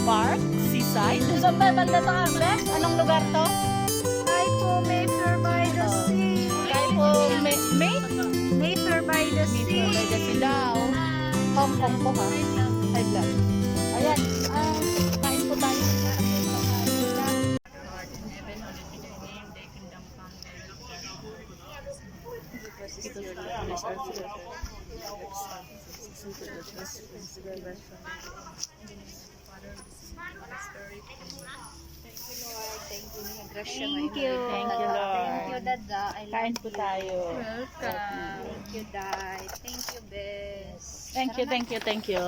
Park, Seaside. Saan ba banda to, Agnes? Anong lugar to? Hi po, Mayfair by the Sea. Kaya po, May? Mayfair by the Sea. May kasi daw. Hong Kong po ha. High blood. Ayan. Kain po tayo. Thank you. Thank you, Lord. Thank you, Dada. I love Kain po you. tayo. Thank you, Dad. Thank you, Bes. Thank you, thank you, thank you.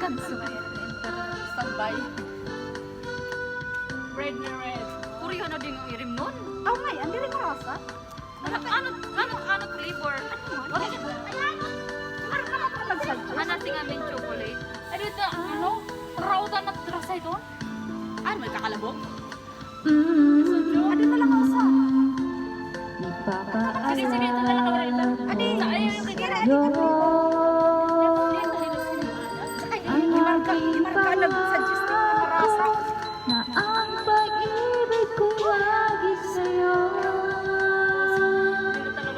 Standby. Red na red. Kuriho na din yung irim nun. Oh my, andi rin rasa. Ano flavor? Ayan. Ano ka na nagsadya? Hanasing aming chocolate. Ano ito, ano? Rauda na rasa ito? Ano, may kakalabog? Ano na lang rasa? Sige, ito na lang ako rin. Adi, Ayaw yung kagara. Imarka nag-suggest na rasa. Na ang pag-ibig ko lagi sa'yo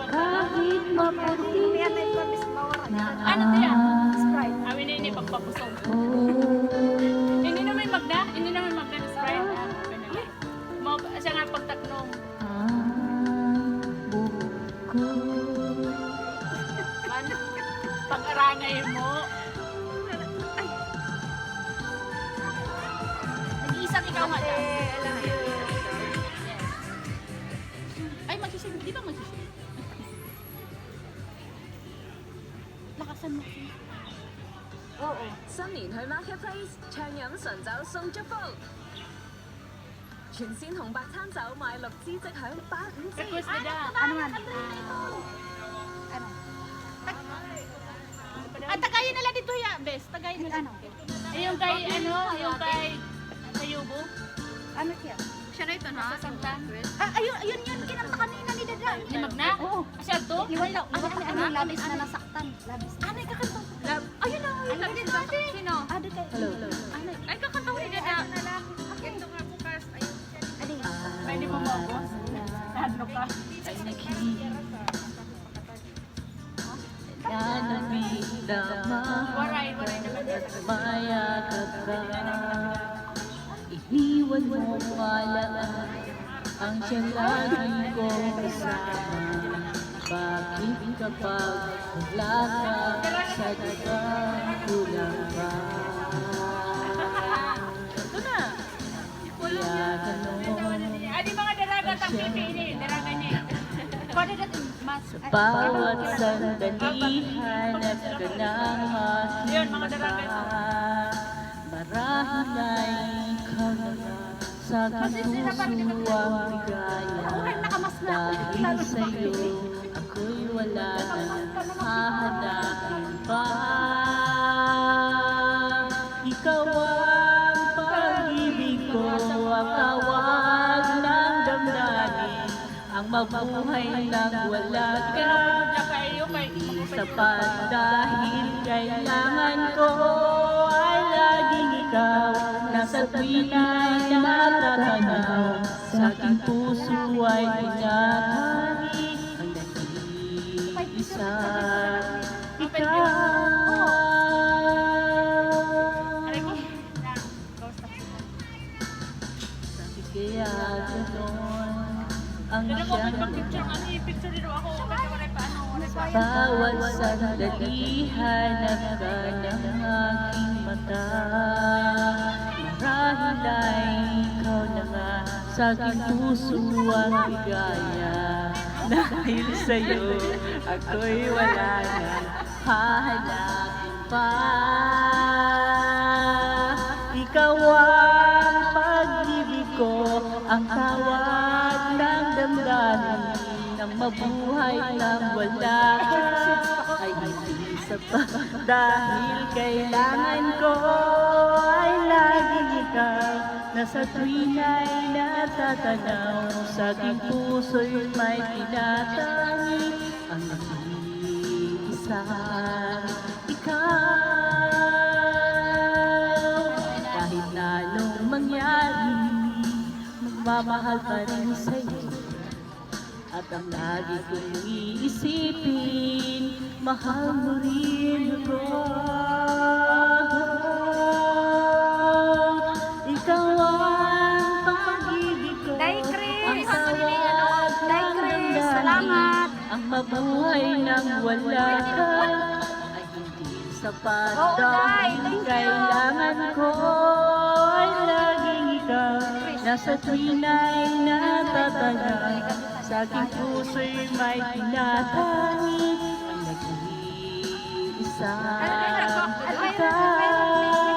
kahit maputi na Ano to yan? Sprite. Amin na ini pagpapusog. ako. Hindi na may magda. Hindi na may magda na Sprite. Siya nga pagtaknong. Ang buhok ko Man, pag-arangay mo. Nag-iisang ikaw nga dyan. Ay, mag-share. Di ba mag-share? Lakasan mo. Oo. 新年去 Marketplace 暢飲純酒送祝福，全線紅白餐酒買6支即享8 支。 Request nila. Ano man? Ano? At tagayin nila dito ya, bes. Tagayin nila. Ano? Yung kay, ano, yung kay Sayubo. Ano siya? Siya na ito, na? Sasamtan. Ayun yun, kinanta kanina ni Dada. Ni Magna? Oo. Siya to? Liwan lang. Ano, labis na nasaktan. Labis. Ano, kakanta? Ayun na, ayun na. Sino? Ado kay. Ano? Ay, kakanta ko ni Dada. Ganito nga bukas. Ayun. Adi. Pwede mo mo ako? Ano ka? ay nakikadama Waray naman yan. at mayakap ka. Iniwan mo malaan ang siyang lagi kong kasama. Bakit kapag wala ka sa dibang kulang ka? Ito na. Kaya ganun Adi mga daraga tang pipili. Daraga niya. Pwede natin mas. bawat sandali hanap ka ng Yun, aking mga daraga ito. mata. Marahil ay ikaw na nga sa aking puso ang ligaya. Dahil sa'yo ako'y wala nang hahanapin pa. Ikaw ang pag-ibig ko, ang tawag ng damdamin, ang mabuhay nang wala ka. Sapat dahil kailangan ko ay laging ikaw. Nasa tuwing ay natatanaw, sa aking puso ay pinatangin ang nag-iisa. Ikaw. Aray ko. Sabi kaya ganon ang Ganun mo, siyang pag-picture ano, i-picture dito ako. Kasi waray pa ano, waray pa. bawat sandali hanap ka ng aking mata. Marahil ay ikaw na nga sa aking puso ang ligaya. Dahil sa'yo ako'y wala na hahanapin pa. Ikaw ang pag-ibig ko, ang tawag ng damdamin, ng mabuhay nang wala ka ay hindi sapat. Dahil kailangan ko ay laging ikaw, na sa tuwing ay natatanaw, sa aking puso'y may tinatangi ang nag-iisa. Ikaw, kahit na anong mangyari, magmamahal pa rin sa'yo. At ang lagi kong iisipin, mahal mo rin ako. Ikaw ang pag-ibig ko, Day Chris! ang tawag Day ng Chris! damdamin, Salamat! ang mabuhay nang wala ka ay hindi sapat. Oo, Day! Dahil Thank you! kailangan ko ay laging ikaw, nasa tuwing ay natatanaw, sa aking puso'y may tinatangi ang nag-iisa. Ikaw.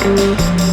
Thank